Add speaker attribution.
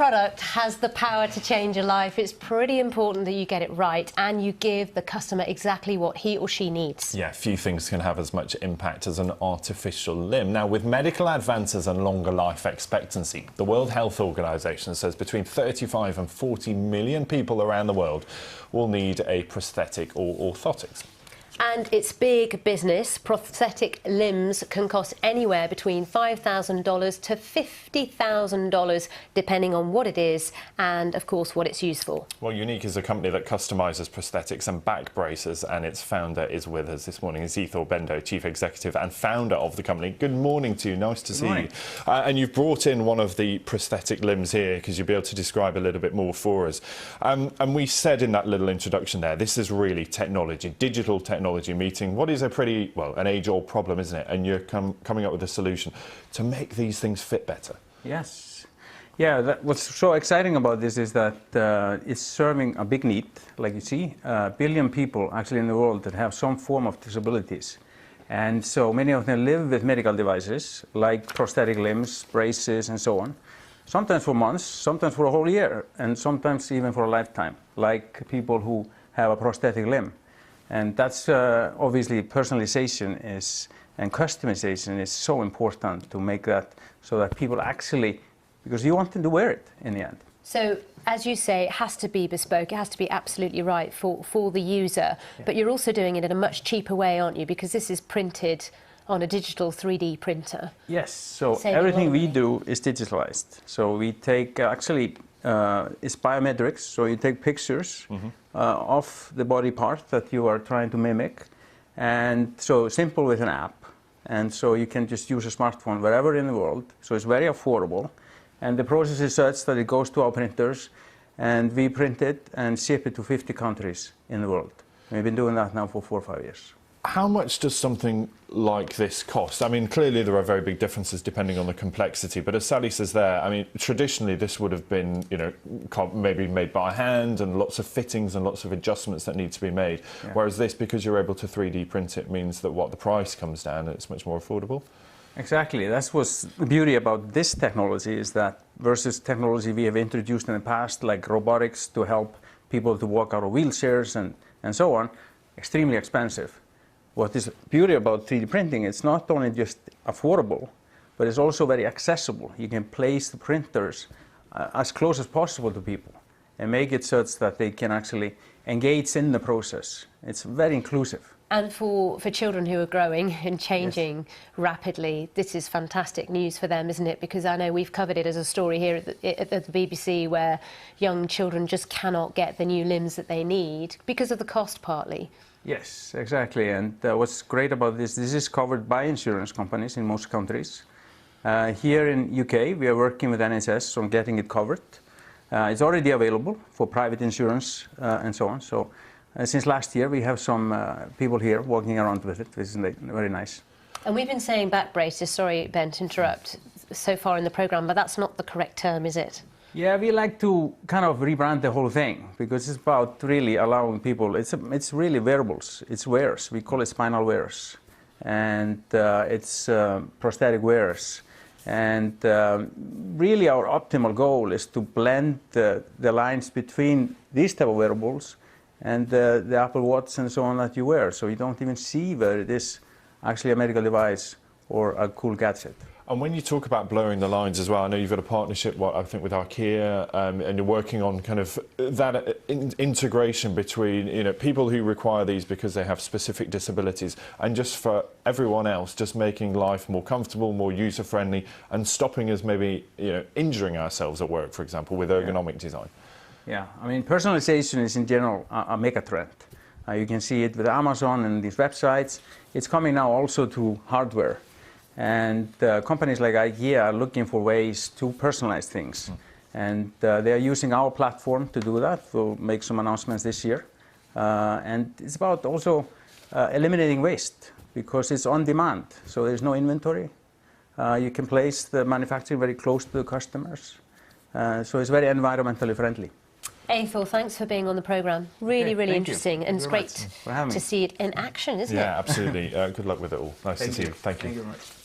Speaker 1: product has the power to change a life, it's pretty important that you get it right and you give the customer exactly what he or she needs.
Speaker 2: Yeah, few things can have as much impact as an artificial limb. Now, with medical advances and longer life expectancy, the World Health Organization says between 35 and 40 million people around the world will need a prosthetic or orthotics.
Speaker 1: And it's big business. Prosthetic limbs can cost anywhere between $5,000 to $50,000, depending on what it is and, of course, what it's used for.
Speaker 2: Well, UNYQ is a company that customises prosthetics and back braces, and its founder is with us this morning. It's Ethel Bendo, Chief Executive and founder of the company. Good morning to you. Nice to see you. And you've brought in one of the prosthetic limbs here because you'll be able to describe a little bit more for us. And we said in that little introduction there, this is really technology, digital technology meeting what is a pretty, well, an age-old problem, isn't it? And you're coming up with a solution to make these things fit better.
Speaker 3: Yes. Yeah, what's so exciting about this is that it's serving a big need. Like you see, a billion people actually in the world that have some form of disabilities. And so many of them live with medical devices like prosthetic limbs, braces, and so on. Sometimes for months, sometimes for a whole year, and sometimes even for a lifetime, like people who have a prosthetic limb. And that's obviously personalization and customization is so important to make that so that people actually, because you want them to wear it in the end.
Speaker 1: So, as you say, it has to be bespoke, it has to be absolutely right for the user, yeah. But you're also doing it in a much cheaper way, aren't you? Because this is printed on a digital 3D printer.
Speaker 3: Yes, so everything we do is digitalized. So we take, it's biometrics, so you take pictures of the body part that you are trying to mimic, and so simple with an app, and so you can just use a smartphone wherever in the world, so it's very affordable, and the process is such that it goes to our printers, and we print it and ship it to 50 countries in the world. We've been doing that now for 4 or 5 years.
Speaker 2: How much does something like this cost? I mean, clearly there are very big differences depending on the complexity, but as Sally says there, I mean, traditionally this would have been, you know, maybe made by hand and lots of fittings and lots of adjustments that need to be made. Yeah. Whereas this, because you're able to 3D print it, means that the price comes down and it's much more affordable?
Speaker 3: Exactly. That's what's the beauty about this technology, is that versus technology we have introduced in the past, like robotics to help people to walk out of wheelchairs and so on, extremely expensive. What is beauty about 3D printing, it's not only just affordable, but it's also very accessible. You can place the printers as close as possible to people and make it such that they can actually engage in the process. It's very inclusive.
Speaker 1: And for children who are growing and changing yes. rapidly, this is fantastic news for them, isn't it? Because I know we've covered it as a story here at the BBC, where young children just cannot get the new limbs that they need because of the cost partly.
Speaker 3: Yes, exactly. And what's great about this is covered by insurance companies in most countries. Here in UK, we are working with NHS on getting it covered. It's already available for private insurance and so on. So since last year, we have some people here walking around with it, which is very nice.
Speaker 1: And we've been saying back braces, sorry, Ben, to interrupt, so far in the programme, but that's not the correct term, is it?
Speaker 3: Yeah, we like to kind of rebrand the whole thing, because it's about really allowing people, it's really wearables, it's wearers, we call it spinal wearers, and it's prosthetic wearers. And really our optimal goal is to blend the lines between these type of wearables and the Apple Watch and so on that you wear, so you don't even see whether it is actually a medical device or a cool gadget.
Speaker 2: And when you talk about blurring the lines as well, I know you've got a partnership, I think, with IKEA, and you're working on kind of that integration between, you know, people who require these because they have specific disabilities, and just for everyone else, just making life more comfortable, more user-friendly, and stopping us maybe, you know, injuring ourselves at work, for example, with ergonomic design.
Speaker 3: Yeah, I mean, personalization is in general a mega trend. You can see it with Amazon and these websites. It's coming now also to hardware. And companies like IKEA are looking for ways to personalize things. And they are using our platform to do that. We'll make some announcements this year. And it's about also eliminating waste, because it's on demand. So there's no inventory. You can place the manufacturing very close to the customers. So it's very environmentally friendly.
Speaker 1: Ethel, thanks for being on the programme. Really, really interesting. And it's great
Speaker 3: to
Speaker 1: see it in action, isn't it?
Speaker 2: Yeah, absolutely. Good luck with it all. Nice to see you. Thank you.
Speaker 3: Thank you very much.